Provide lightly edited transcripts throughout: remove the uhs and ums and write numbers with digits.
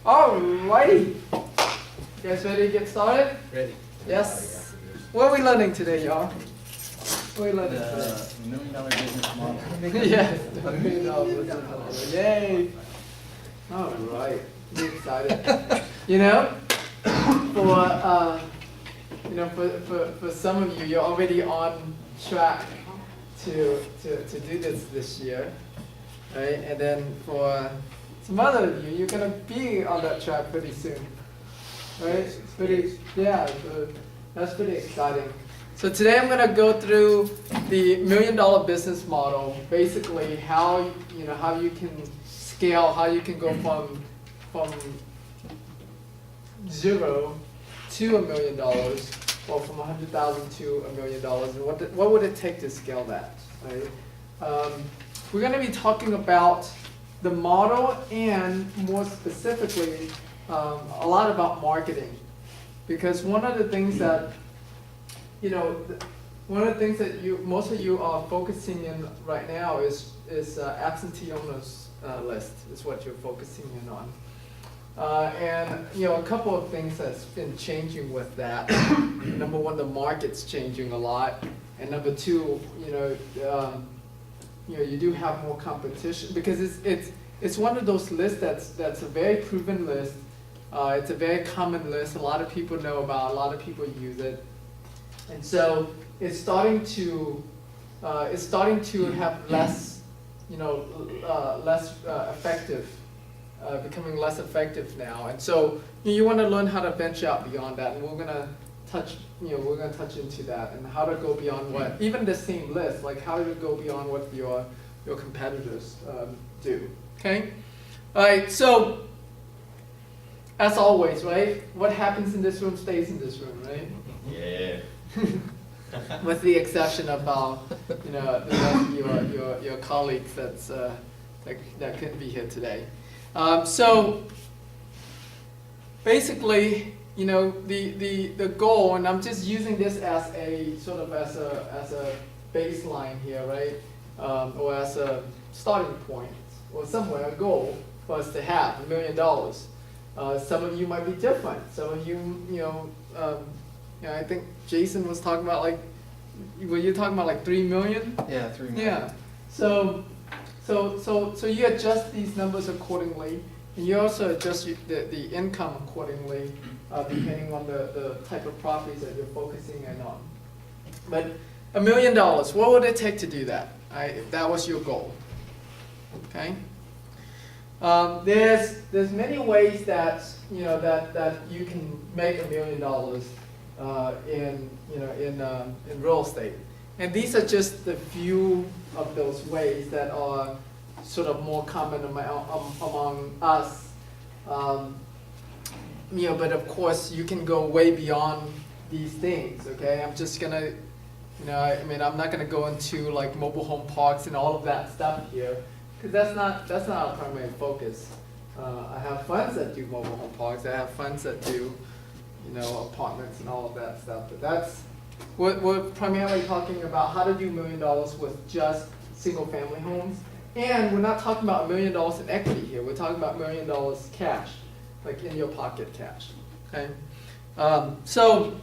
Alrighty. You guys ready to get started? Ready. Yes. What are we learning today, y'all? What are we learning today? The $1 million business model. Yes, the $1 million business model. Yay. Alright. I'm excited. You know, for some of you, you're already on track to do this year, right? And then for some other of you, you're gonna be on that track pretty soon, right? So that's pretty exciting. So today I'm gonna go through the $1 million business model, basically how you can scale, how you can go from 0 to $1 million, or from 100,000 to $1 million, and what would it take to scale that, right? We're going to be talking about the model and more specifically a lot about marketing, because one of the things that most of you are focusing in right now is absentee owners list is what you're focusing in on. And a couple of things that's been changing with that. Number one, the market's changing a lot, and number two, you do have more competition because it's one of those lists that's a very proven list. It's a very common list. A lot of people know about. A lot of people use it, and so it's starting to have less effective. Becoming less effective now, and so you want to learn how to venture out beyond that, and we're gonna touch into that and how to go beyond what even the same list, like how to go beyond what your competitors do. Okay, all right. So as always, right? What happens in this room stays in this room, right? Yeah. With the exception of the rest of your colleagues that couldn't be here today. So basically, the goal, and I'm just using this as a sort of as a baseline here, right? Or as a starting point, or somewhere a goal for us to have $1 million. Some of you might be different. Some of you, I think Jason was talking about were you talking about 3 million? Yeah, 3 million. Yeah. So you adjust these numbers accordingly, and you also adjust the income accordingly, depending on the type of properties that you're focusing in on. But $1 million, what would it take to do that? If that was your goal, okay? There's many ways that that you can make $1 million in real estate. And these are just the few of those ways that are sort of more common among us. But of course, you can go way beyond these things. Okay, I'm just gonna, I'm not gonna go into mobile home parks and all of that stuff here, because that's not our primary focus. I have friends that do mobile home parks. I have friends that do, apartments and all of that stuff. But we're primarily talking about how to do $1 million with just single-family homes, and we're not talking about $1 million in equity here. We're talking about $1 million cash, like in your pocket cash. Okay. So,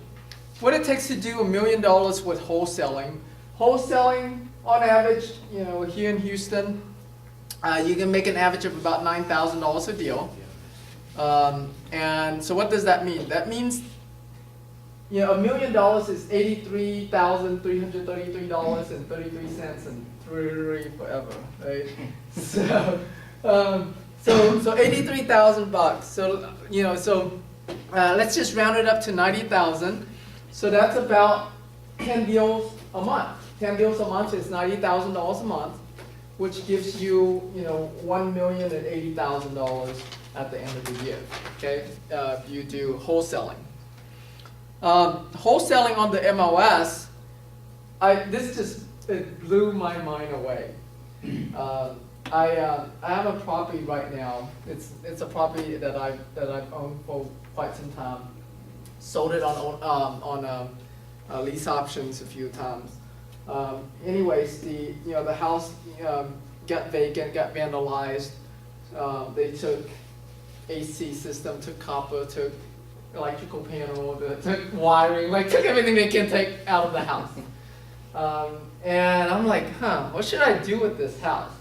what it takes to do $1 million with wholesaling. Wholesaling, on average, here in Houston, you can make an average of about $9,000 a deal. And so, what does that mean? That means $1 million is $83,333.33 and forever, right? So 83,000 bucks. So let's just round it up to 90,000. So that's about 10 deals a month. 10 deals a month is $90,000 a month, which gives you $1,080,000 at the end of the year. Okay, if you do wholesaling. Wholesaling on the MLS, it blew my mind away. I have a property right now. It's a property that I've owned for quite some time. Sold it on lease options a few times. Anyways, the house got vacant, got vandalized. They took AC system, took copper, took electrical panel, took wiring, like took everything they can take out of the house. And I'm like, what should I do with this house?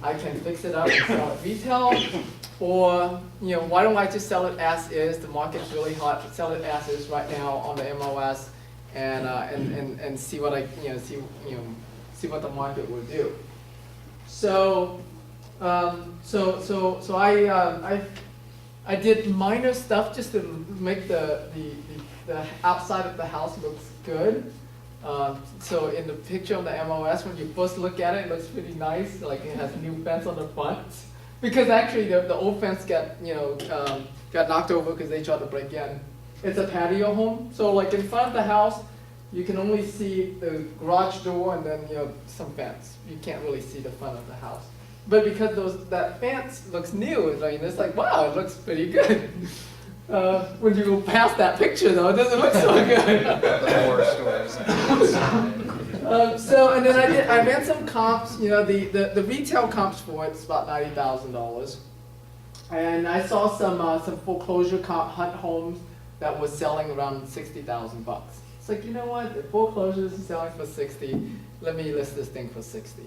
I can fix it up and sell it retail, or why don't I just sell it as is? The market's really hot. Sell it as is right now on the MOS, and see what see what the market will do. So I did minor stuff just to make the outside of the house looks good. So in the picture of the MOS, when you first look at it, it looks pretty nice. Like it has new fence on the front, because actually the old fence got knocked over because they tried to break in. It's a patio home, so like in front of the house, you can only see the garage door and then some fence. You can't really see the front of the house. But because that fence looks new, it's like, wow, it looks pretty good. When you go past that picture, though, it doesn't look so good. The horror stories. And then I ran some comps. The retail comps for it's about $90,000, and I saw some foreclosure hunt homes that was selling around $60,000. It's like, you know what? The foreclosures are selling for 60. Let me list this thing for 60.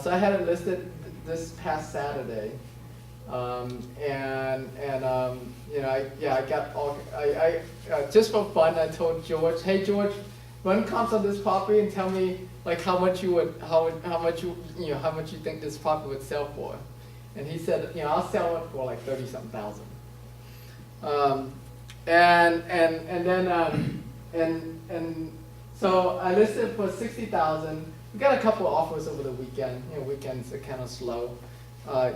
So I had it listed this past Saturday, I got all. I just for fun, I told George, hey George, run comps on this property and tell me like how much you think this property would sell for, and he said, I'll sell it for like 30-something thousand. So I listed for 60,000. We got a couple of offers over the weekend. Weekends are kind of slow.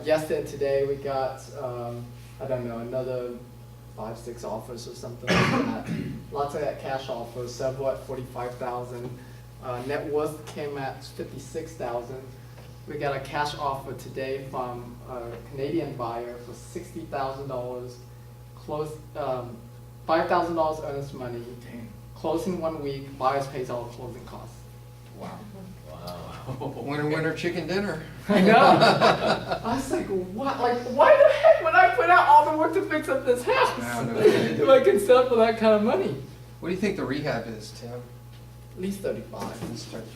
Yesterday and today we got, I don't know, another 5-6 offers or something like that. Lots of cash offers, several at 45,000. Net worth came at 56,000. We got a cash offer today from a Canadian buyer for $60,000. Close, $5,000 earnest money. Closing 1 week. Buyers pays all closing costs. Wow. Winner, winner, chicken dinner. I know. I was like, what? Like, why the heck would I put out all the work to fix up this house if I can sell it for that kind of money? What do you think the rehab is, Tim? At least 35.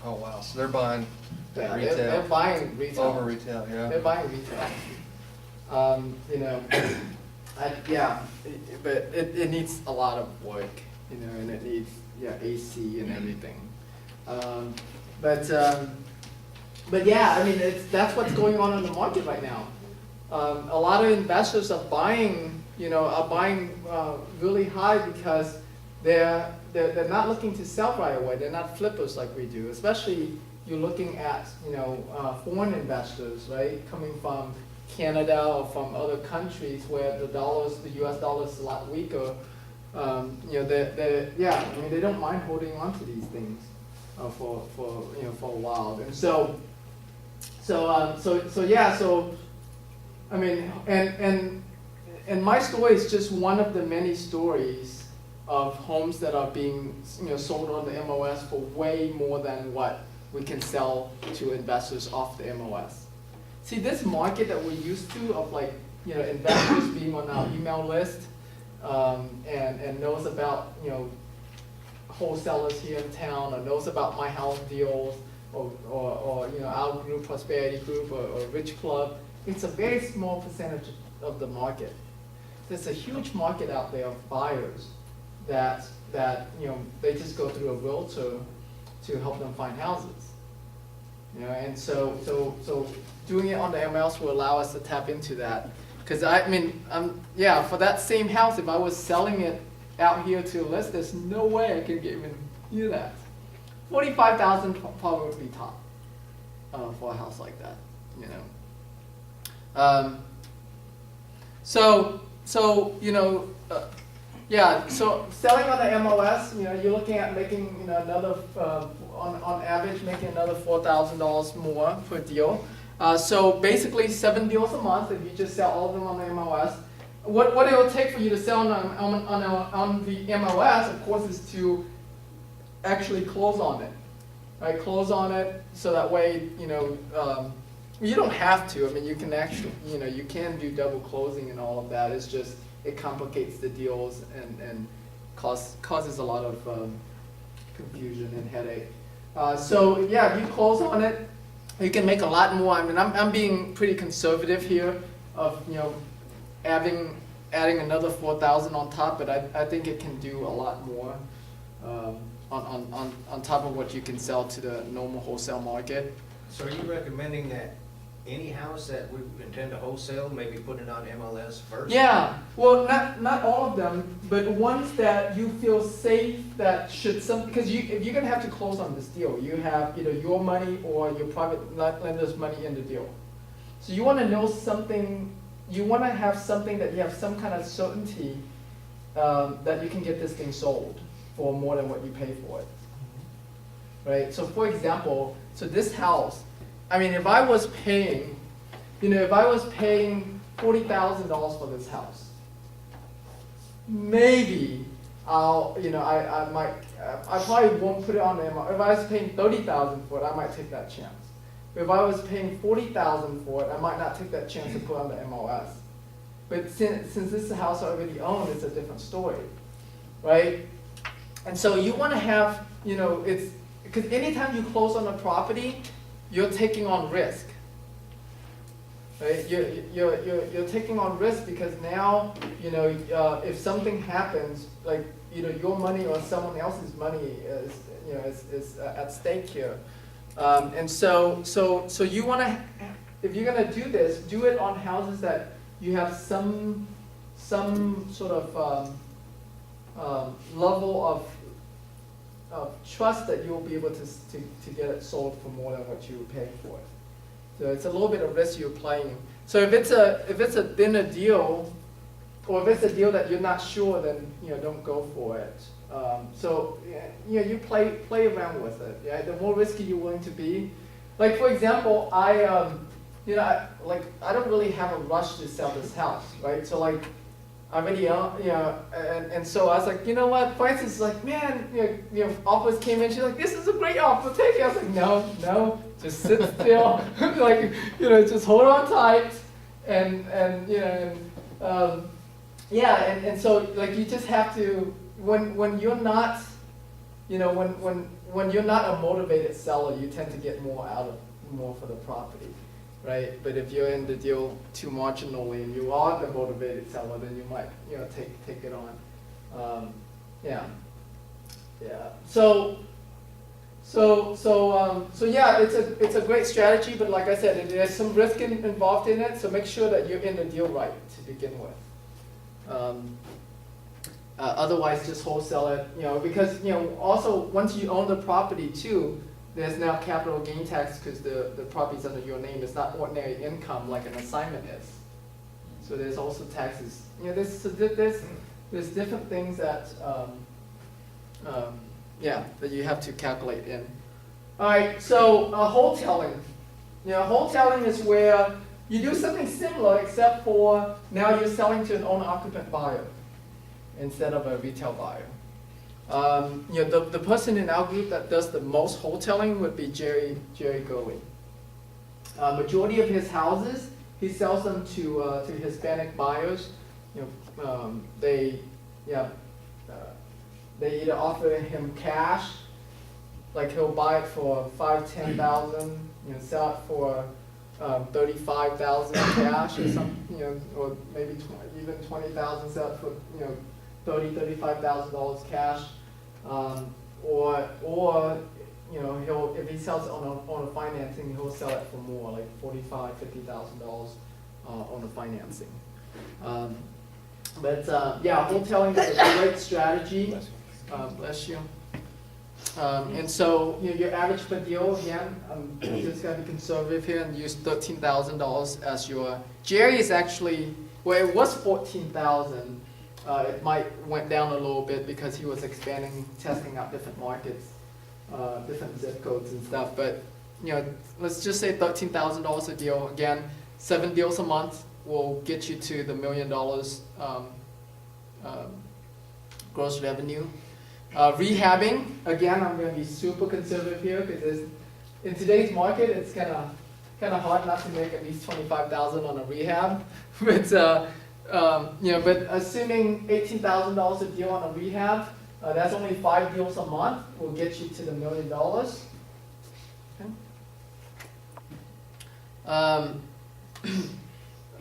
Oh wow, so they're buying Yeah, retail. they're buying retail. Over retail, yeah. They're buying retail. But it needs a lot of work, and it needs AC and everything. But yeah, I mean, that's what's going on in the market right now. A lot of investors are buying, really high because they're not looking to sell right away.Ey're not flippers like we do. Especially you're looking at foreign investors, right, coming from Canada or from other countries where the U.S. dollar is a lot weaker. They don't mind holding on to these things for a while. And I mean, and my story is just one of the many stories of homes that are being sold on the MOS for way more than what we can sell to investors off the MOS. See, this market that we're used to of investors being on our email list and knows about wholesalers here in town, or knows about my house deals, or our group, Prosperity Group, or Rich Club. It's a very small percentage of the market. There's a huge market out there of buyers that they just go through a realtor to help them find houses. And so doing it on the MLS will allow us to tap into that. Because for that same house, if I was selling it out here to list, there's no way I could even do that. 45,000 probably would be top for a house like that, So selling on the MLS, you're looking at making another on average making another $4,000 more per deal. So basically 7 deals a month if you just sell all of them on the MLS. What it will take for you to sell on the MLS, of course, is to actually close on it, right? Close on it so that way You don't have to. I mean, you can actually, you can do double closing and all of that. It's just, it complicates the deals and causes a lot of confusion and headache. So yeah, if you close on it, you can make a lot more. I mean, I'm being pretty conservative here of, adding another 4,000 on top, but I think it can do a lot more on top of what you can sell to the normal wholesale market. So are you recommending that any house that we intend to wholesale, maybe put it on MLS first? Yeah, well, not all of them, but ones that you feel safe that should because if you're gonna have to close on this deal, you have either your money or your private lender's money in the deal. So you wanna know something, you wanna have something that you have some kind of certainty that you can get this thing sold for more than what you pay for it. Right, so for example, so this house, I mean, if I was paying, $40,000 for this house, maybe I probably won't put it on the MLS. If I was paying $30,000 for it, I might take that chance. If I was paying $40,000 for it, I might not take that chance to put on the MLS. But since this is a house I already own, it's a different story, right? And so you want to have, it's because anytime you close on a property, you're taking on risk, right? You're taking on risk because now, if something happens, like, your money or someone else's money is at stake here. And so you want to, if you're going to do this, do it on houses that you have some sort of level of trust that you'll be able to get it sold for more than what you were paying for it. So it's a little bit of risk you're playing. So if it's a thinner deal, or if it's a deal that you're not sure, then don't go for it. So you play around with it. Yeah, the more risky you're willing to be. Like for example, I don't really have a rush to sell this house, right? So like, I already own, and so I was like, you know what? Francis is like, man, offers came in. She's like, this is a great offer, take it. I was like, no, just sit still, like, just hold on tight, and so like you just have to when you're not, when you're not a motivated seller, you tend to get more for the property. Right, but if you're in the deal too marginally and you are the motivated seller, then you might, take it on. Yeah. So yeah, it's a great strategy, but like I said, there's some risk involved in it. So make sure that you're in the deal right to begin with. Otherwise, just wholesale it. Because also once you own the property too, there's now capital gain tax because the property's under your name. It's not ordinary income like an assignment is. So there's also taxes. There's different things that that you have to calculate in. All right, so wholesaling. Wholesaling is where you do something similar, except for now you're selling to an owner-occupant buyer instead of a retail buyer. The person in our group that does the most wholesaling would be Jerry Gurley. Majority of his houses, he sells them to Hispanic buyers. They either offer him cash, like he'll buy it for $5,000-$10,000, sell it for $35,000 cash or something, or maybe even $20,000, sell it for $35,000 cash, or if he sells it on a financing, he'll sell it for more, like $45,000-$50,000 on the financing. Wholesaling is a great strategy. Bless you. And so your average per deal, again, I'm just going to be conservative here and use $13,000 as your. Jerry is actually, well, it was $14,000. It went down a little bit because he was expanding, testing out different markets, different zip codes and stuff. But let's just say $13,000 a deal. Again, 7 deals a month will get you to the $1 million gross revenue. Rehabbing, again, I'm going to be super conservative here because in today's market, it's gonna kinda hard not to make at least 25,000 on a rehab, but, you know, but assuming $18,000 a deal on a rehab, that's only 5 deals a month, will get you to the $1 million. Okay.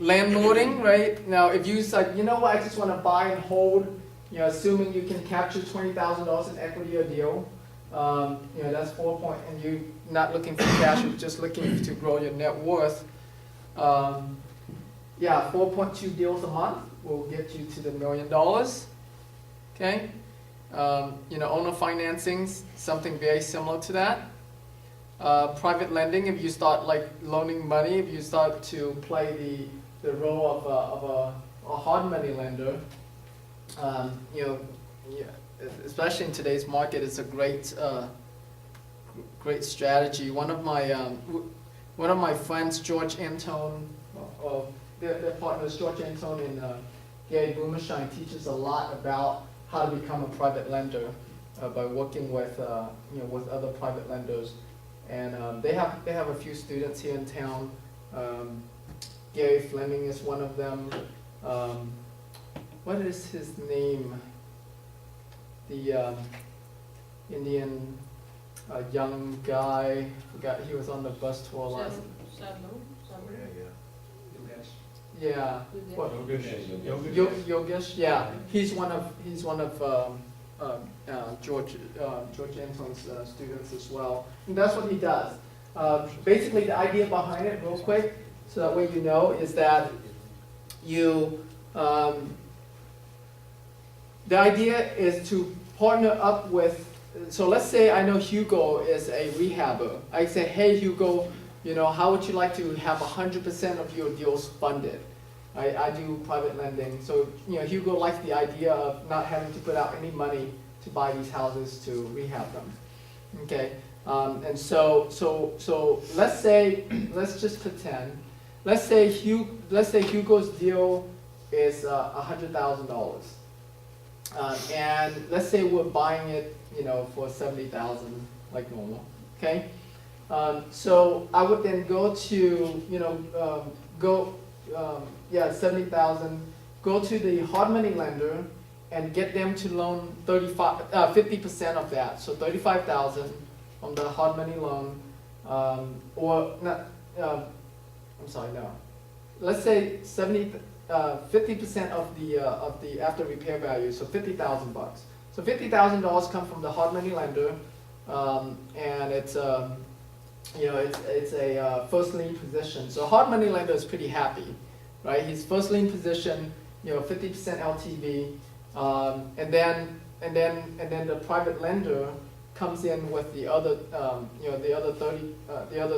Landlording, right? Now, if you like, you know what, I just want to buy and hold, you know, assuming you can capture $20,000 in equity a deal, you know, that's 4 point, and you're not looking for cash, you're just looking to grow your net worth. Yeah, 4.2 deals a month will get you to the $1 million. Okay, you know, owner financings, something very similar to that. Private lending, if you start like loaning money, if you start to play the role of a hard money lender, you know, yeah, especially in today's market, it's a great great strategy. One of my friends, George Antone, their partners, George Antone and Gary Boomershine, teaches a lot about how to become a private lender by working with you know, with other private lenders. And they have a few students here in town. Gary Fleming is one of them. What is his name? The Indian young guy. Forgot, he was on the bus tour last. Yeah. What? Yogesh. Yeah. He's one of George Antone's students as well. And that's what he does. Basically, the idea behind it, real quick, so that way you know, is that you, the idea is to partner up with, so let's say I know Hugo is a rehabber. I say, hey Hugo, you know, how would you like to have 100% of your deals funded? I do private lending. So, you know, Hugo likes the idea of not having to put out any money to buy these houses to rehab them. Okay, and so let's say, let's just pretend, let's say Hugo's deal is $100,000, and let's say we're buying it, you know, for $70,000 like normal. Okay, so I would then go to, you know, yeah, 70,000, go to the hard money lender and get them to loan 50% of that. So 35,000 on the hard money loan, or not, I'm sorry, no. Let's say 50% of the after repair value, so $50,000. So $50,000 come from the hard money lender, and it's you know, it's a first lien position. So hard money lender is pretty happy, right? He's first lien position, you know, 50% LTV, and then the private lender comes in with the other, you know, the other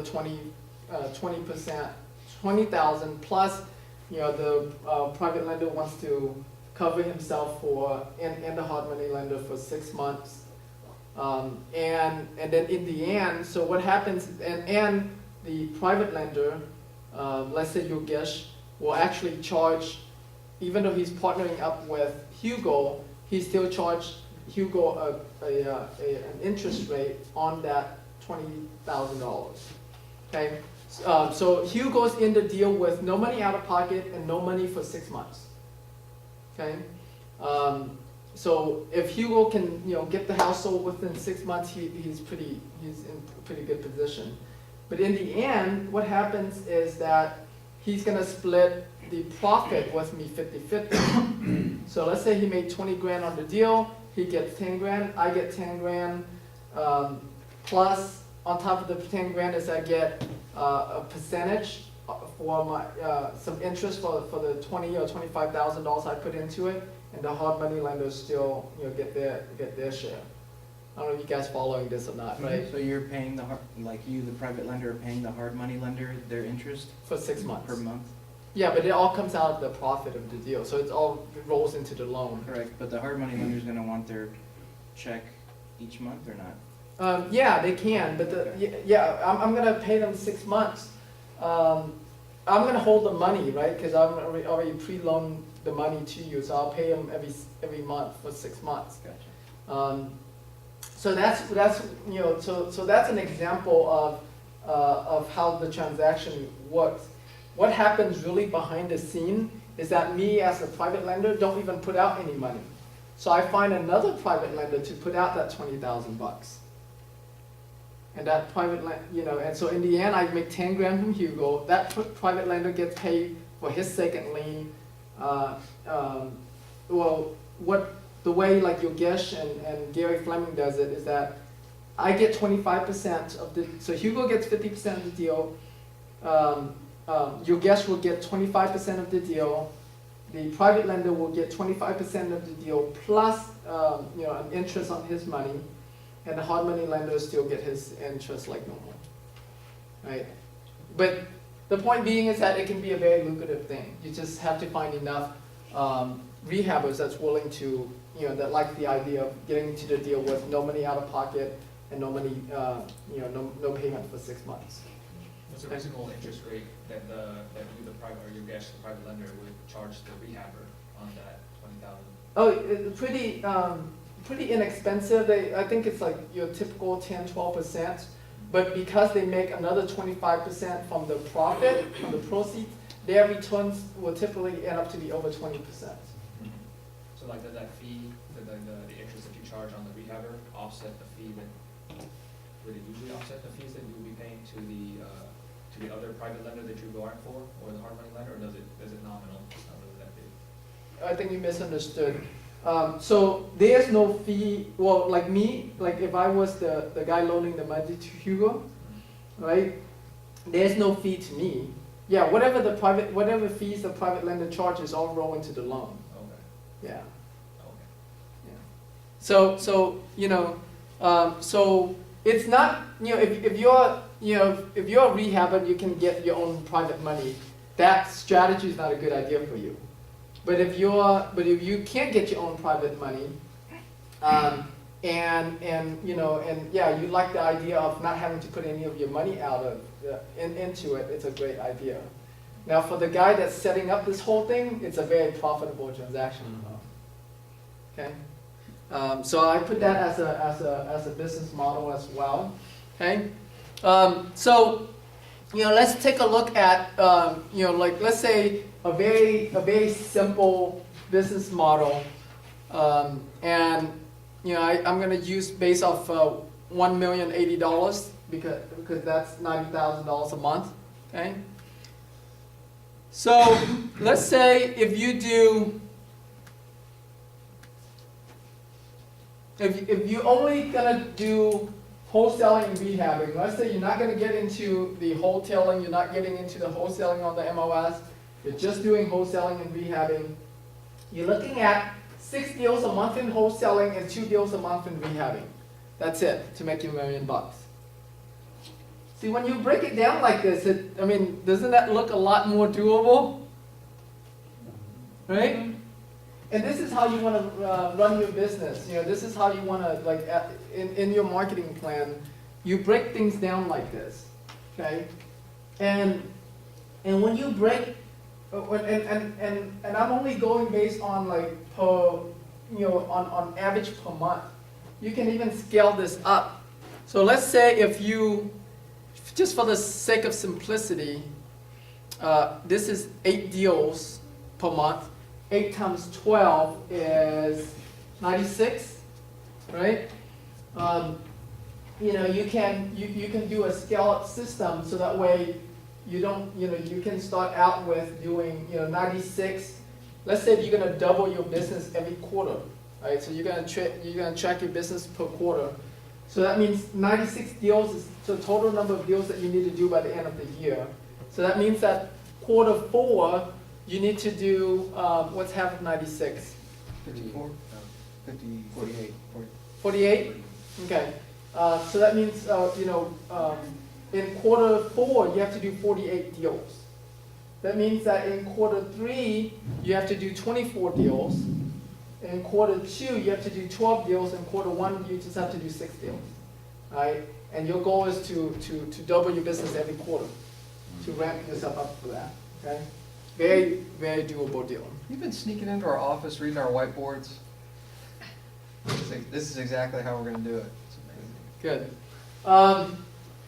20%, 20,000 plus, you know, the private lender wants to cover himself for and the hard money lender for 6 months. And then in the end, so what happens, and the private lender, let's say Yogesh, will actually charge, even though he's partnering up with Hugo, he still charged Hugo an interest rate on that $20,000. Okay, so Hugo's in the deal with no money out of pocket and no money for 6 months. Okay. So if Hugo can, you know, get the house sold within 6 months, he's in a pretty good position. But in the end, what happens is that he's going to split the profit with me 50-50. So let's say he made 20 grand on the deal, he gets 10 grand, I get 10 grand, plus on top of the 10 grand is I get a percentage for my some interest for the $20,000 or $25,000 I put into it. And the hard money lenders still, you know, get their share. I don't know if you guys following this or not, right? So you're paying the the private lender, are paying the hard money lender their interest For 6 months. per month? Yeah, but it all comes out of the profit of the deal, so it rolls into the loan. Correct, but the hard money lender's gonna want their check each month or not? Yeah, they can, but I'm gonna pay them 6 months. I'm gonna hold the money, right? Because I'm already pre-loaned the money to you, so I'll pay them every month for 6 months. Gotcha. So that's you know, so that's an example of of how the transaction works. What happens really behind the scene is that me as a private lender don't even put out any money. So I find another private lender to put out that 20,000 bucks. And that private, and so in the end, I make 10 grand from Hugo. That private lender gets paid for his second lien. The way like Yogesh and Gary Fleming does it is that I get 25% of the, so Hugo gets 50% of the deal. Yogesh will get 25% of the deal. The private lender will get 25% of the deal plus, an interest on his money. And the hard money lender still get his interest like normal, right? But the point being is that it can be a very lucrative thing. You just have to find enough rehabbers that's willing to, that like the idea of getting into the deal with no money out of pocket and no money, no payment for 6 months. What's the reasonable interest rate that you, the private, or your guest, the private lender, would charge the rehabber on that 20,000? Oh, it's pretty inexpensive. I think it's like your typical 10-12%, but because they make another 25% from the profit, from the proceeds, their returns will typically end up to be over 20%. So like does that fee, the interest that you charge on the rehabber offset the fee that, would it usually offset the fees that you would be paying to the other private lender that you're going for, or the hard money lender, or is it nominal? Not really that big? I think you misunderstood. So there's no fee, well, like me, like if I was the guy loaning the money to Hugo, right? There's no fee to me. Yeah, whatever fees the private lender charges all roll into the loan. Okay. Yeah. Okay. Yeah. So it's not, if you're a rehabber and you can get your own private money, that strategy is not a good idea for you. But if you can't get your own private money, you like the idea of not having to put any of your money out into it, it's a great idea. Now for the guy that's setting up this whole thing, it's a very profitable transaction. Okay, so I put that as a business model as well. Okay, let's take a look at let's say a very simple business model, I'm going to use based off $1,080,000 because that's $90,000 a month. Okay. So let's say if you only gonna do wholesaling and rehabbing, let's say you're not gonna get into the wholesaling, you're not getting into the wholesaling on the MOS, you're just doing wholesaling and rehabbing, you're looking at 6 deals a month in wholesaling and 2 deals a month in rehabbing. That's it to make you $1 million. See, when you break it down like this, doesn't that look a lot more doable? Right? And this is how you want to run your business. This is how you want to, in your marketing plan, you break things down like this. Okay? And when you break, and I'm only going based on on average per month. You can even scale this up. So let's say if you, just for the sake of simplicity, this is 8 deals per month. 8 times 12 is 96, right? You can do a scale-up system so that way you don't, you can start out with doing 96. Let's say you're going to double your business every quarter, right? So you're going to track your business per quarter. So that means 96 deals is the total number of deals that you need to do by the end of the year. So that means that quarter 4, you need to do, what's half of 96? 54? 50, 48. 48? Okay. So that means, in quarter 4, you have to do 48 deals. That means that in quarter 3, you have to do 24 deals. In quarter 2, you have to do 12 deals. In quarter 1, you just have to do 6 deals. Right? And your goal is to double your business every quarter, to ramp yourself up for that. Okay? Very, very doable deal. You've been sneaking into our office, reading our whiteboards. This is exactly how we're going to do it. It's amazing. Good.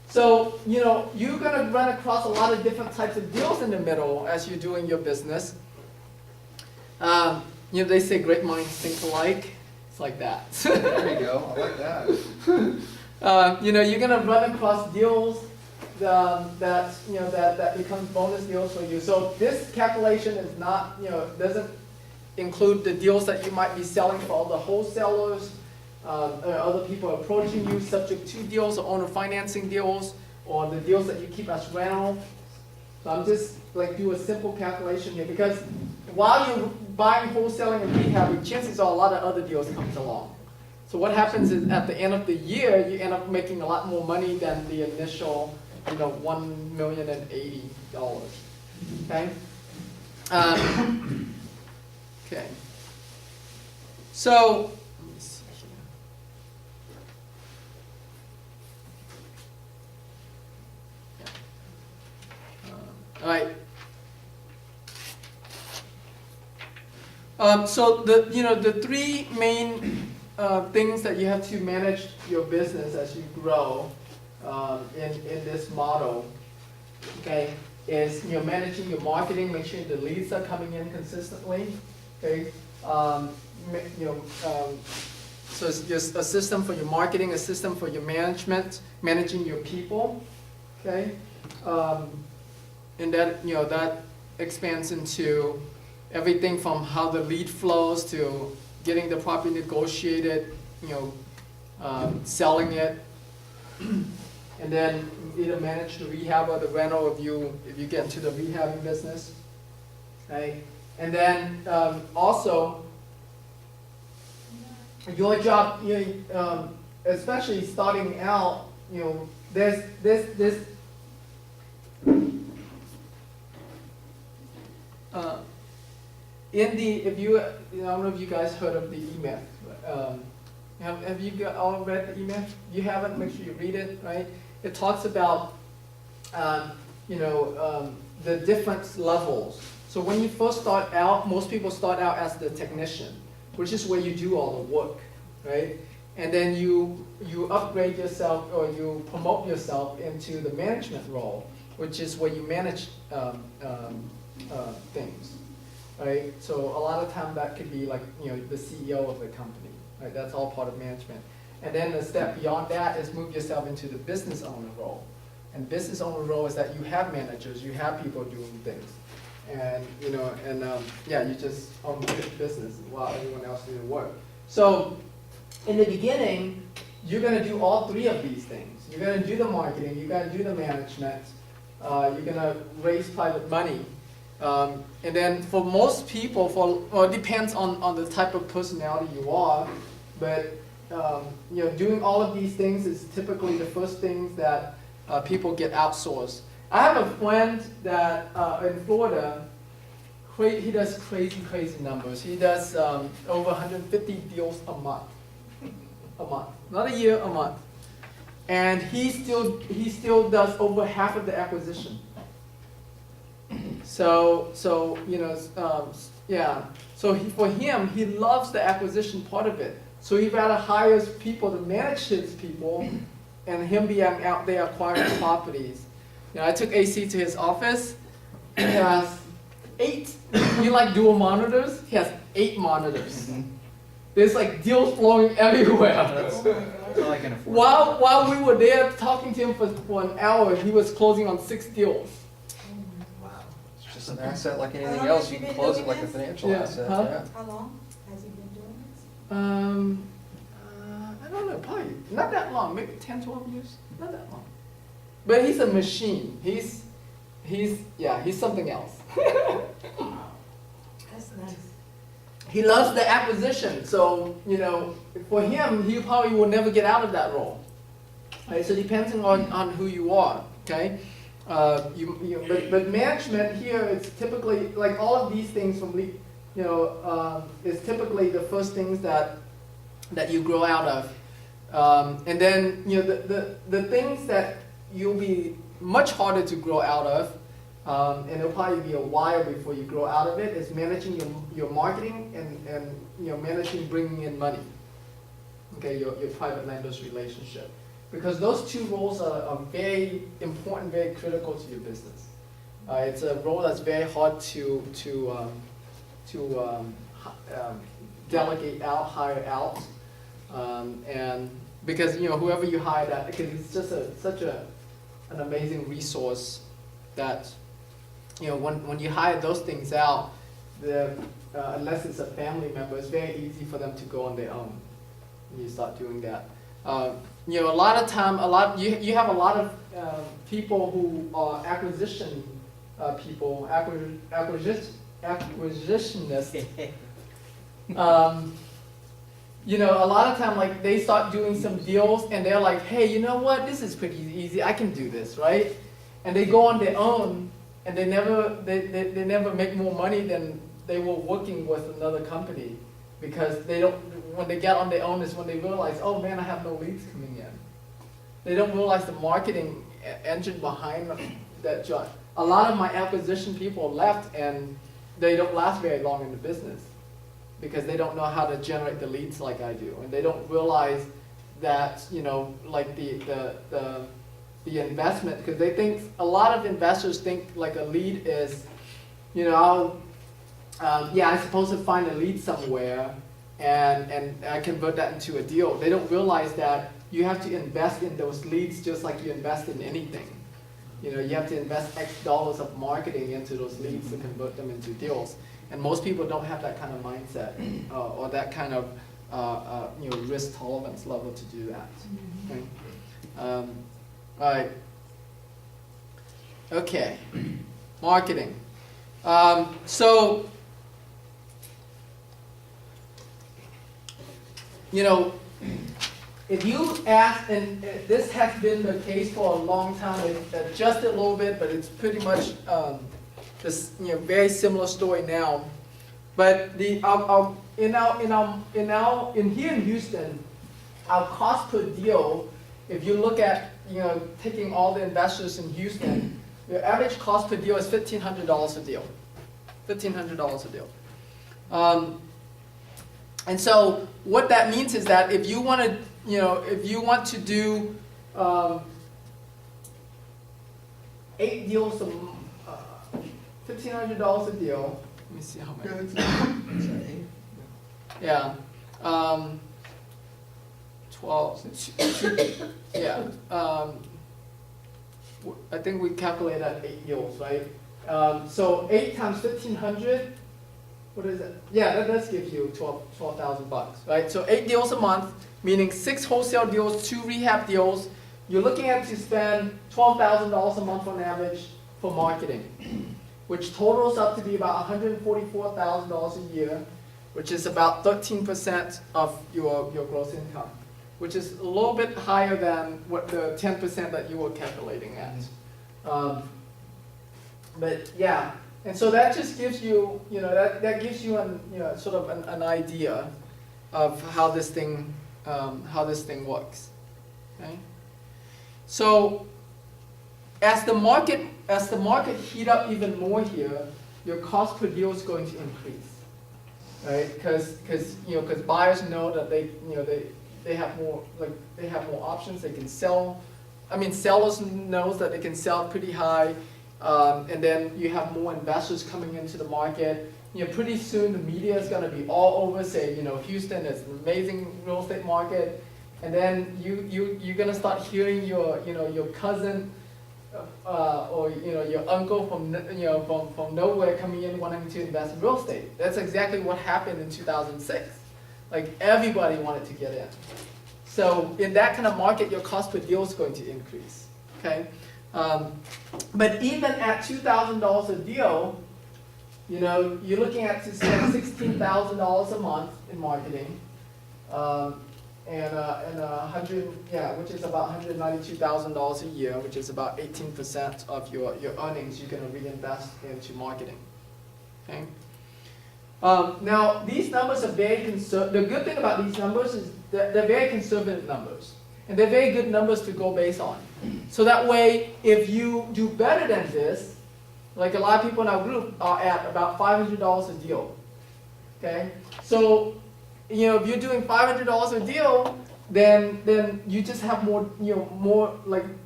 So, you know, you're gonna run across a lot of different types of deals in the middle as you're doing your business. You know, they say great minds think alike. It's like that. There you go, I like that. You know, you're gonna run across deals that you know that becomes bonus deals for you. So this calculation is not, you know, doesn't include the deals that you might be selling for all the wholesalers, or other people approaching you subject to deals or owner financing deals, or the deals that you keep as rental. So I'm just like do a simple calculation here because while you're buying, wholesaling, and rehabbing, chances are a lot of other deals comes along. So what happens is at the end of the year, you end up making a lot more money than the initial, you know, $1,080,000. Okay. Okay. So let me see here. All right. So the three main things that you have to manage your business as you grow in this model, okay, is managing your marketing, make sure the leads are coming in consistently, okay. So it's just a system for your marketing, a system for your management, managing your people, okay, and that that expands into everything from how the lead flows to getting the property negotiated, selling it, and then either manage the rehab or the rental if you get into the rehabbing business, okay? And then also your job, especially starting out, there's this. If you, I don't know if you guys heard of the E-Myth. Have you all read the E-Myth? You haven't, make sure you read it, right? It talks about, the different levels. So when you first start out, most people start out as the technician, which is where you do all the work, right? And then you upgrade yourself or you promote yourself into the management role, which is where you manage things. Right? So a lot of time that could be like, the CEO of the company, right? That's all part of management. And then the step beyond that is move yourself into the business owner role. And business owner role is that you have managers, you have people doing things. And, you just own the business while everyone else does the work. So in the beginning, you're gonna do all three of these things. You're gonna do the marketing, you're gonna do the management, you're gonna raise private money. And then for most people, it depends on the type of personality you are, but doing all of these things is typically the first things that people get outsourced. I have a friend that in Florida, he does crazy numbers. He does over 150 deals a month, not a year, a month, and he still does over half of the acquisition. So for him, he loves the acquisition part of it. So he rather hires people to manage his people, and him being out there acquiring properties. I took AC to his office. He has 8. You like dual monitors? He has 8 monitors. Mm-hmm. There's like deals flowing everywhere. That's all I can afford. While we were there talking to him for an hour, he was closing on 6 deals. It's just an asset like anything How long else. has You he can been close it doing like a this? financial Yeah, asset. huh? Yeah. How long has he been doing this? I don't know, probably not that long, maybe 10, 12 years, not that long. But he's a machine. He's something else. That's nice. He loves the acquisition, so for him, he probably will never get out of that role. Right? So depending on who you are, okay. But management here is typically like all of these things from is typically the first things that you grow out of, and then the things that you'll be much harder to grow out of, and it'll probably be a while before you grow out of it, is managing your marketing and managing bringing in money. Okay, your private lenders relationship. because those two roles are very important, very critical to your business. It's a role that's very hard to delegate out, hire out, and because whoever you hire that, because it's just such an amazing resource that when you hire those things out, unless it's a family member, it's very easy for them to go on their own when you start doing that. A lot of time, you have a lot of people who are acquisition people, acquisitionists. A lot of time, like they start doing some deals and they're like, hey, you know what? This is pretty easy. I can do this, right? And they go on their own, and they never make more money than they were working with another company, because they don't. When they get on their own is when they realize, oh man, I have no leads coming in. They don't realize the marketing engine behind that job. A lot of my acquisition people left, and they don't last very long in the business because they don't know how to generate the leads like I do, and they don't realize that like the investment, because they think, a lot of investors think like a lead is, I'm supposed to find a lead somewhere and I convert that into a deal. They don't realize that you have to invest in those leads just like you invest in anything. You have to invest X dollars of marketing into those leads to convert them into deals. And most people don't have that kind of mindset or that kind of risk tolerance level to do that. Okay? All right. Okay. Marketing. If you ask, and this has been the case for a long time, it's adjusted a little bit, but it's pretty much this very similar story now. But here in Houston, our cost per deal, if you look at taking all the investors in Houston, your average cost per deal is $1,500 a deal. $1,500 a deal. And so what that means is that if you want to do 8 deals, $1,500 a deal. Let me see how many. Yeah. 12. Yeah. I think we calculate at 8 deals, right? So 8 times 1,500. What is it? Yeah, that does give you $12,000, right? So 8 deals a month, meaning 6 wholesale deals, 2 rehab deals. You're looking at to spend $12,000 a month on average for marketing, which totals up to be about $144,000 a year, which is about 13% of your gross income, which is a little bit higher than what the 10% that you were calculating at. But yeah. And so that just gives you, that gives you sort of an idea of how this thing works. Okay. So as the market heat up even more here, your cost per deal is going to increase, right? Because buyers know that they have more options. They can sell. I mean, sellers knows that they can sell pretty high. And then you have more investors coming into the market. Pretty soon the media is going to be all over, say, Houston is an amazing real estate market, and then you're going to start hearing your cousin or your uncle from nowhere coming in wanting to invest in real estate. That's exactly what happened in 2006. Like everybody wanted to get in. So in that kind of market, your cost per deal is going to increase. Okay. But even at $2,000 a deal, you're looking at to spend $16,000 a month in marketing, and which is about $192,000 a year, which is about 18% of your earnings you're going to reinvest into marketing. Okay. Now these numbers are very conservative. The good thing about these numbers is that they're very conservative numbers. And they're very good numbers to go based on. So that way, if you do better than this, like a lot of people in our group are at about $500 a deal. Okay? So, if you're doing $500 a deal, then you just have more,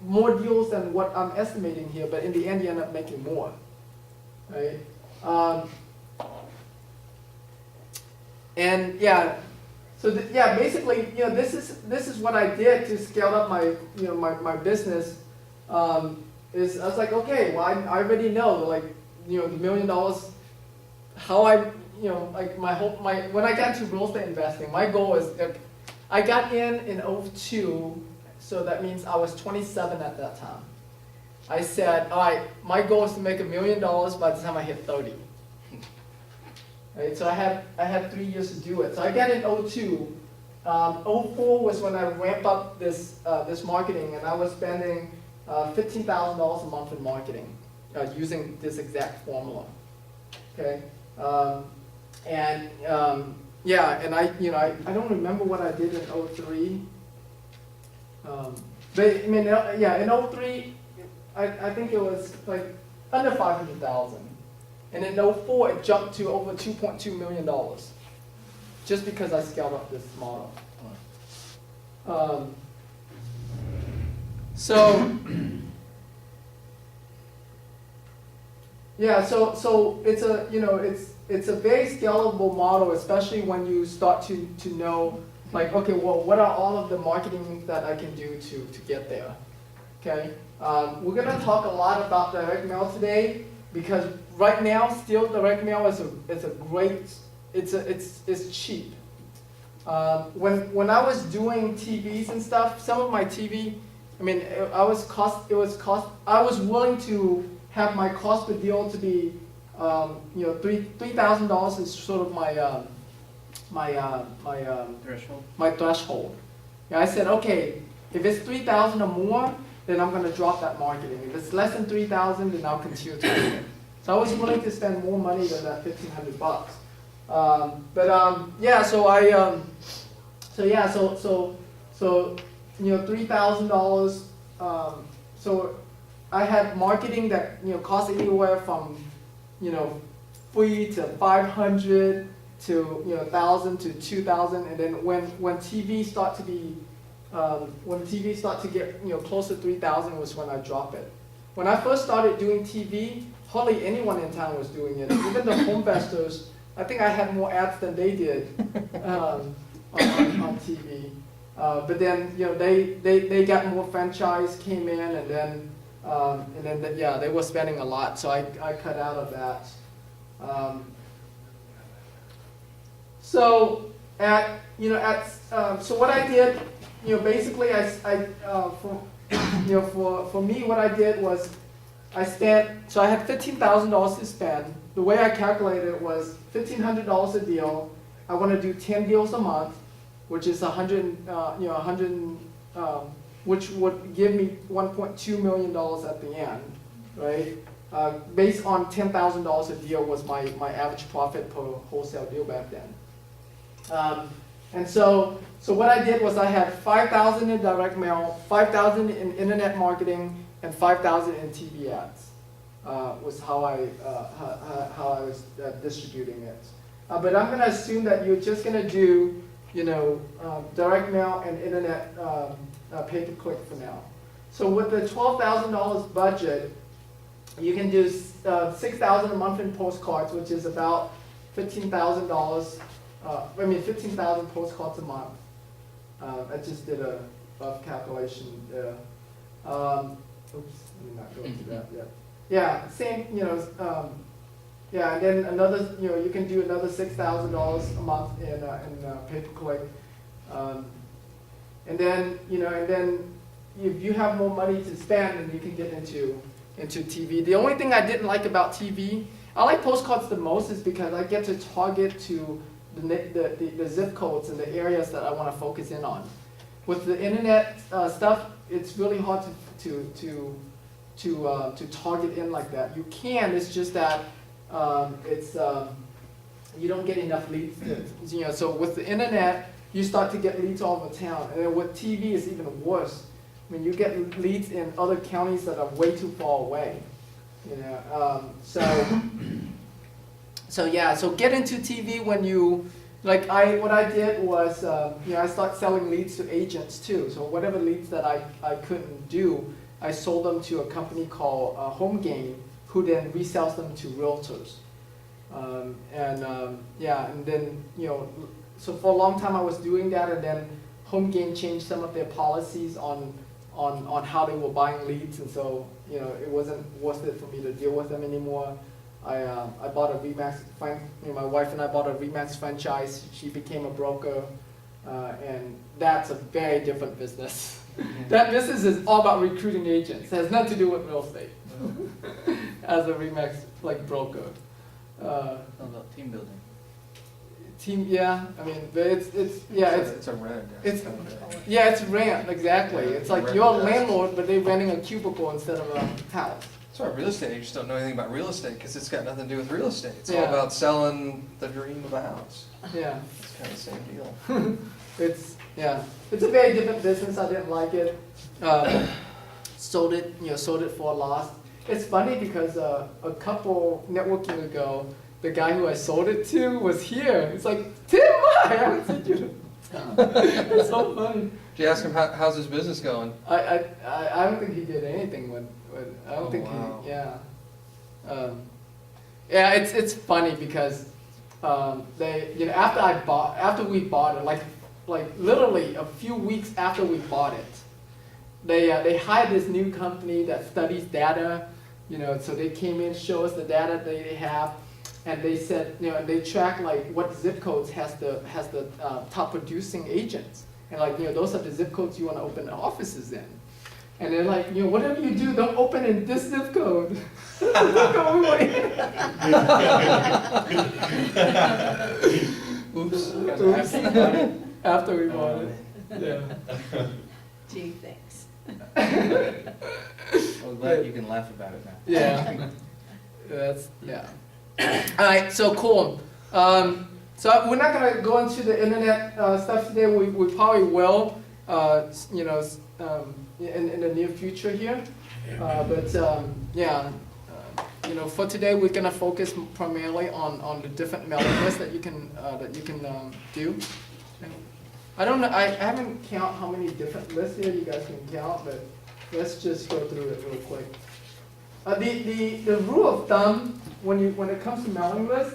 more deals than what I'm estimating here, but in the end, you end up making more, right? And yeah, so basically, this is what I did to scale up my, my business. Is I was like, okay, well, I already know, like, the $1 million, how I, like when I got into real estate investing, my goal is, I got in 02, so that means I was 27 at that time. I said, all right, my goal is to make $1 million by the time I hit 30. Right, so I had 3 years to do it. So I got in 02. 04 was when I ramped up this marketing, and I was spending $15,000 a month in marketing using this exact formula. Okay, yeah, and I don't remember what I did in 03. But I mean, yeah, in 03, I think it was like under 500,000. And in 04, it jumped to over $2.2 million, just because I scaled up this model. So yeah, so it's a it's a very scalable model, especially when you start to know, like, okay, well, what are all of the marketing that I can do to get there? Okay, we're gonna talk a lot about direct mail today, because right now, still direct mail is a great, it's cheap. When I was doing TVs and stuff, some of my TV, I mean, I was willing to have my cost per deal to be, $3,000 is sort of Threshold? my threshold. Yeah, I said, okay, if it's 3,000 or more, then I'm going to drop that marketing. If it's less than 3,000, then I'll continue to do it. So I was willing to spend more money than that $1,500. Yeah, so I, $3,000. So I had marketing that cost anywhere from free to 500 to 1,000 to 2,000, and then when TV start to be get close to 3,000 was when I drop it. When I first started doing TV, hardly anyone in town was doing it. Even the homevestors, I think I had more ads than they did on TV. But then they got more franchise came in, and then they were spending a lot, so I cut out of that. So so what I did, basically for me, what I did was I had $15,000 to spend. The way I calculated it was $1,500 a deal. I want to do 10 deals a month, which is 100, which would give me $1.2 million at the end, right? Based on $10,000 a deal was my average profit per wholesale deal back then. And so what I did was I had 5,000 in direct mail, 5,000 in internet marketing, and 5,000 in TV ads. Was how I was distributing it. But I'm going to assume that you're just going to do direct mail and internet pay-per-click for now. So with the $12,000 budget, you can do $6,000 a month in postcards, which is about $15,000. 15,000 postcards a month. I just did a rough calculation there. Oops, let me not go into that yet. Yeah, same, yeah, and then another, you can do another $6,000 a month in pay-per-click. And then if you have more money to spend, then you can get into TV. The only thing I didn't like about TV, I like postcards the most, is because I get to target to the zip codes and the areas that I want to focus in on. With the internet stuff, it's really hard to target in like that. You can, it's just that you don't get enough leads. So with the internet, you start to get leads all over town. And then with TV, it's even worse. I mean, you get leads in other counties that are way too far away. So yeah, so get into TV when you Like what I did was, I started selling leads to agents too. So whatever leads that I couldn't do, I sold them to a company called Home Game, who then resells them to realtors. And then, so for a long time I was doing that, and then Home Game changed some of their policies on how they were buying leads, and so, it wasn't worth it for me to deal with them anymore. I bought a Remax, my wife and I bought a Remax franchise. She became a broker, and that's a very different business. That business is all about recruiting agents. It has nothing to do with real estate. As a Remax broker. It's all about team building. But It's a rent. it's rent, exactly. It's like you're a landlord, but they're renting a cubicle instead of a house. That's why real estate agents don't know anything about real estate, because it's got nothing to do with real estate. It's all Yeah. about selling the dream of a house. Yeah. It's kind of the same deal. It's a very different business. I didn't like it. Sold it for a loss. It's funny because a couple networking ago, the guy who I sold it to was here. It's like, Tim, I haven't seen you. It's so funny. Did you ask him how's his business going? I don't think he did anything with I don't Oh, think wow. it's funny because they after we bought it, like literally a few weeks after we bought it, they hired this new company that studies data, so they came in, show us the data they have, and they said, they track what zip codes has the top producing agents, and those are the zip codes you want to open offices in. And they're like, whatever you do, don't open in this zip code. Oops. After we bought it. Yeah. Gee, thanks. Well, glad you can laugh about it now. Yeah. All right, so cool. So we're not gonna go into the internet stuff today. We probably will, in the near future here. For today we're gonna focus primarily on the different mailing lists that you can do. I don't know. I haven't count how many different lists here. You guys can count, but let's just go through it real quick. The rule of thumb when it comes to mailing lists,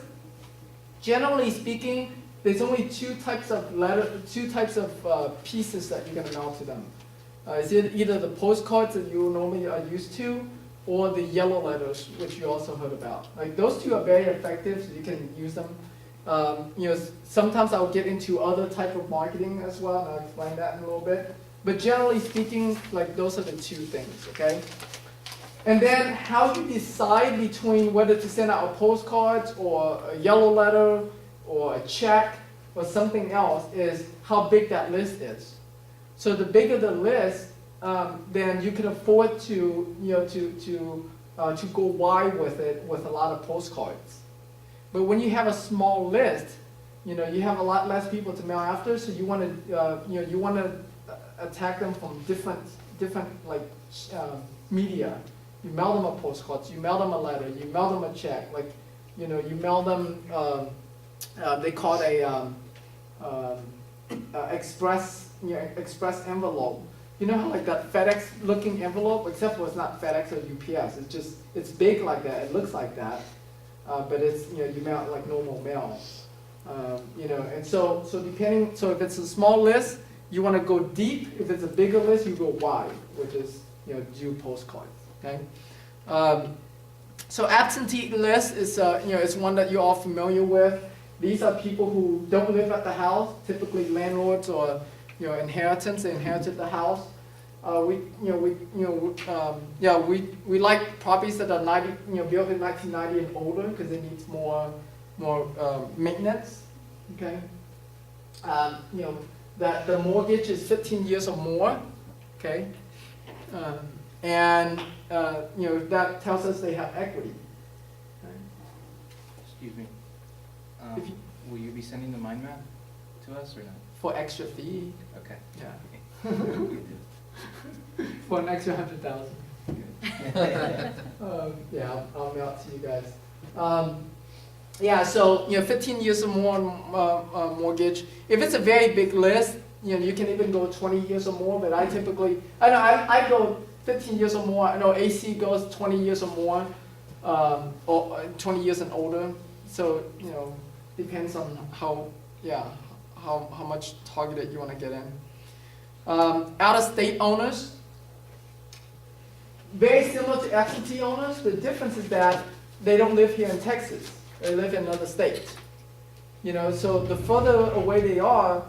generally speaking, there's only two types of pieces that you're gonna mail to them. It's either the postcards that you normally are used to, or the yellow letters, which you also heard about. Those two are very effective, so you can use them. Sometimes I'll get into other type of marketing as well, and I'll explain that in a little bit. But generally speaking, those are the two things, okay? And then how you decide between whether to send out a postcard or a yellow letter or a check or something else is how big that list is. So the bigger the list, then you can afford to go wide with it with a lot of postcards. But when you have a small list, you have a lot less people to mail after, so you want to attack them from different media. You mail them a postcard, you mail them a letter, you mail them a check, you mail them. They call it a express envelope. You know how that FedEx looking envelope, except for it's not FedEx or UPS. It's big like that. It looks like that, but it's you mail it like normal mail. And so if it's a small list, you want to go deep. If it's a bigger list, you go wide, which is do postcards. Okay. So absentee list is is one that you're all familiar with. These are people who don't live at the house, typically landlords or inheritance. They inherited the house. We like properties that are built in 1990 and older because it needs more maintenance. Okay. That the mortgage is 15 years or more. Okay. That tells us they have equity. Okay. Excuse me. If you- Will you be sending the mind map to us or not? For extra fee. Okay. Yeah. For an extra 100,000. Yeah, I'll mail it to you guys. Yeah, so, 15 years or more mortgage. If it's a very big list, you can even go 20 years or more, but I typically, I go 15 years or more. I know AC goes 20 years or more, or 20 years and older. So, depends on how much targeted you want to get in. Out-of-state owners, very similar to absentee owners. The difference is that they don't live here in Texas. They live in another state. So the further away they are,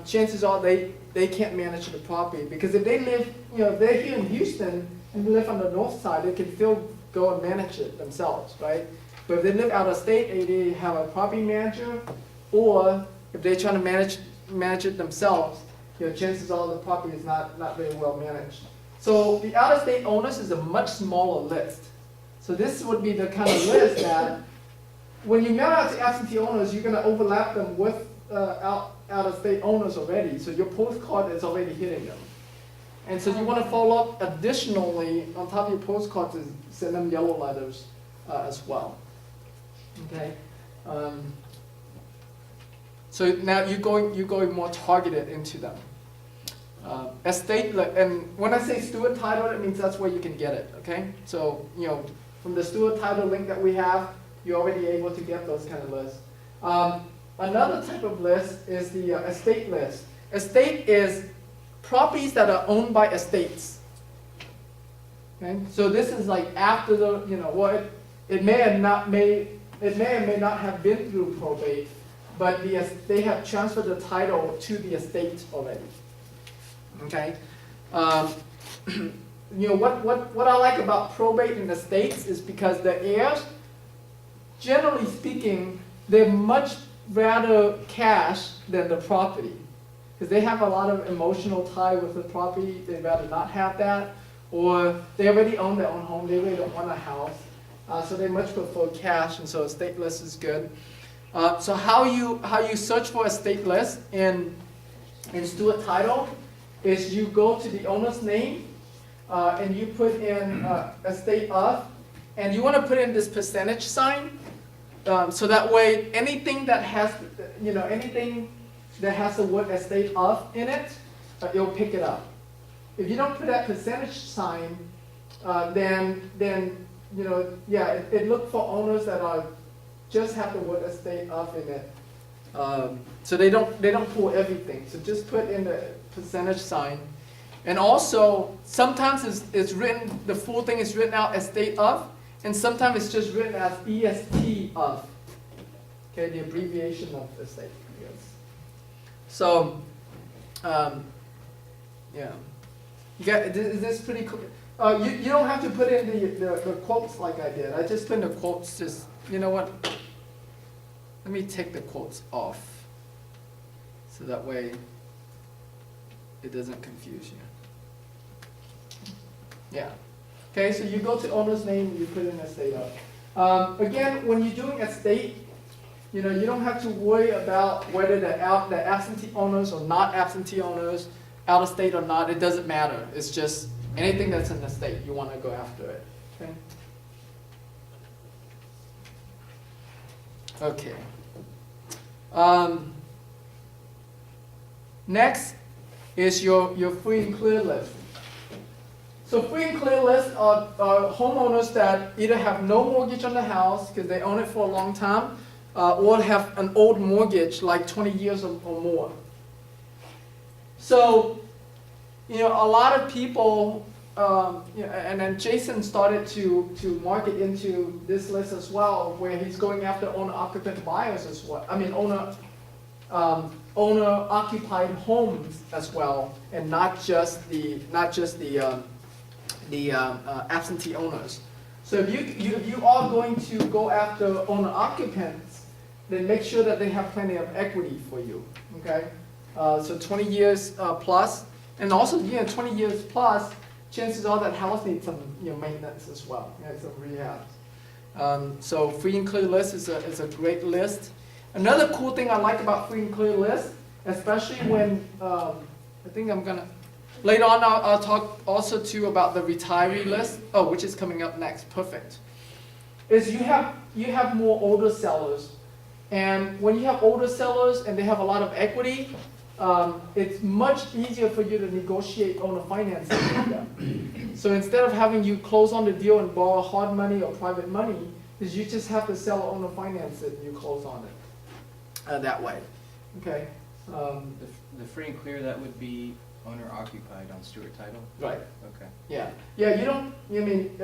chances are they can't manage the property. Because if they live, if they're here in Houston and live on the north side, they can still go and manage it themselves, right? But if they live out of state, they have a property manager, or if they're trying to manage it themselves, chances are the property is not very well managed. So the out-of-state owners is a much smaller list. So this would be the kind of list that when you mail out to absentee owners, you're going to overlap them with out-of-state owners already. So your postcard is already hitting them. And so you want to follow up additionally on top of your postcards is send them yellow letters as well. Okay. So now you're going more targeted into them. Estate, and when I say steward title, it means that's where you can get it. Okay. So from the steward title link that we have, you're already able to get those kind of lists. Another type of list is the estate list. Estate is properties that are owned by estates. Okay, so this is like after the it may or may not have been through probate, but they have transferred the title to the estate already. Okay, what I like about probate in the estates is because the heirs, generally speaking, they're much rather cash than the property. Because they have a lot of emotional tie with the property, they'd rather not have that. Or they already own their own home, they really don't want a house. So they much prefer cash, and so a state list is good. So how you search for a state list in steward title is you go to the owner's name, and you put in estate of, and you want to put in this percentage sign. So that way, anything that has the word estate of in it, it'll pick it up. If you don't put that percentage sign, then it looks for owners that just have the word estate of in it. So they don't pull everything. So just put in the percentage sign. And also, sometimes it's written, the full thing is written out estate of, and sometimes it's just written as EST of. Okay, the abbreviation of estate. Yes. So, yeah. Is this pretty cool? You don't have to put in the quotes like I did. I just put in the quotes. You know what? Let me take the quotes off, so that way it doesn't confuse you. Yeah. Okay, so you go to owner's name, you put in estate of. Again, when you're doing estate, you don't have to worry about whether the absentee owners or not absentee owners, out of state or not, it doesn't matter. It's just anything that's in the state, you want to go after it. Okay. Okay. Next is your free and clear list. So free and clear lists are homeowners that either have no mortgage on the house because they own it for a long time, or have an old mortgage, like 20 years or more. So, a lot of people, and then Jason started to market into this list as well, where he's going after owner-occupant buyers as well. I mean, owner-occupied homes as well, and not just the absentee owners. So if you are going to go after owner-occupants, then make sure that they have plenty of equity for you. Okay, so 20 years plus, and also 20 years plus, chances are that house needs some maintenance as well, some rehab. So free and clear list is a great list. Another cool thing I like about free and clear list, especially when I think I'm gonna later on I'll talk also too about the retiree list. Oh, which is coming up next. Perfect. is you have more older sellers. And when you have older sellers and they have a lot of equity, it's much easier for you to negotiate owner financing with them. So instead of having you close on the deal and borrow hard money or private money, is you just have the seller owner finance it and you close on it that way. Okay. The free and clear, that would be owner occupied on Stewart title? Right. Okay. Yeah. Yeah. You don't. I mean,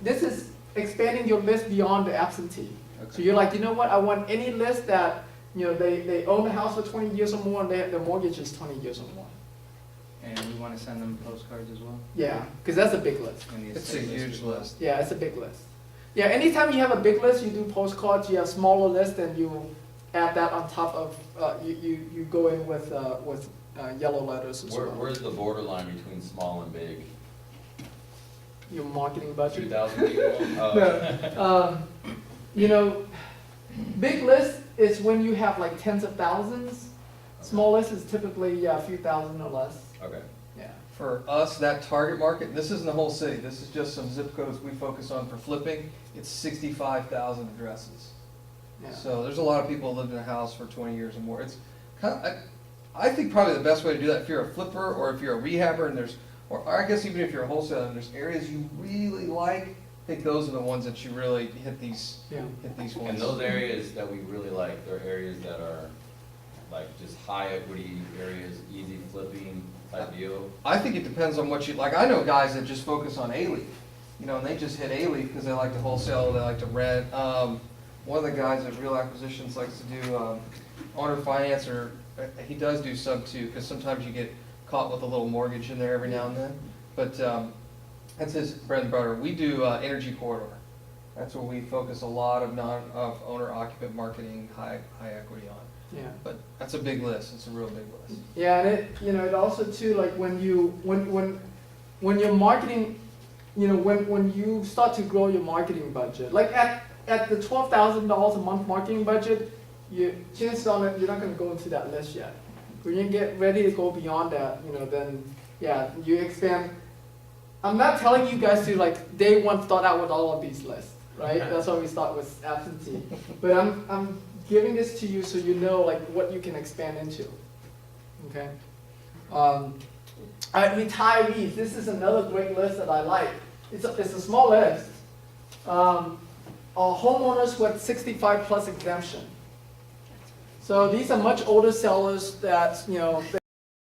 this is expanding your list beyond the absentee. So Okay. you're like, you know what? I want any list that they own the house for 20 years or more, and their mortgage is 20 years or more. And we want to send them postcards as well? Yeah, because that's a big list. And the It's a estate huge as well? list. Yeah, it's a big list. Yeah, anytime you have a big list, you do postcards. You have smaller list, and you add that on top of you go in with yellow letters as well. Where's the borderline between small and big? Your marketing budget. 2,000 people? No. Big list is when you have like tens of thousands. Small list is typically a few thousand or less. Okay. Yeah. For us, that target market, this isn't the whole city, this is just some zip codes we focus on for flipping, it's 65,000 addresses. Yeah. So there's a lot of people who lived in a house for 20 years or more. It's kind of, I think probably the best way to do that, if you're a flipper or if you're a rehabber and or I guess even if you're a wholesaler and there's areas you really like, I think those are the ones that you really hit these Yeah. ones. And those areas that we really like, they're areas that are like just high equity areas, easy flipping type deal. I think it depends on what you, like, I know guys that just focus on A-Leaf, and they just hit A-Leaf because they like to wholesale, they like to rent. One of the guys at Real Acquisitions likes to do owner finance, or he does do sub two, because sometimes you get caught with a little mortgage in there every now and then. But that's his bread and butter. We do energy corridor. That's where we focus a lot of owner occupant marketing, high equity on. Yeah. But that's a big list. It's a real big list. Yeah, and it also too, like when you're marketing, when you start to grow your marketing budget, like at the $12,000 a month marketing budget, chances are that you're not going to go into that list yet. When you get ready to go beyond that, then yeah, you expand. I'm not telling you guys to like day one start out with all of these lists, right? That's why we start with absentee. But I'm giving this to you so you know like what you can expand into. Okay. Retirees. This is another great list that I like. It's a small list. Homeowners with 65 plus exemption. So these are much older sellers that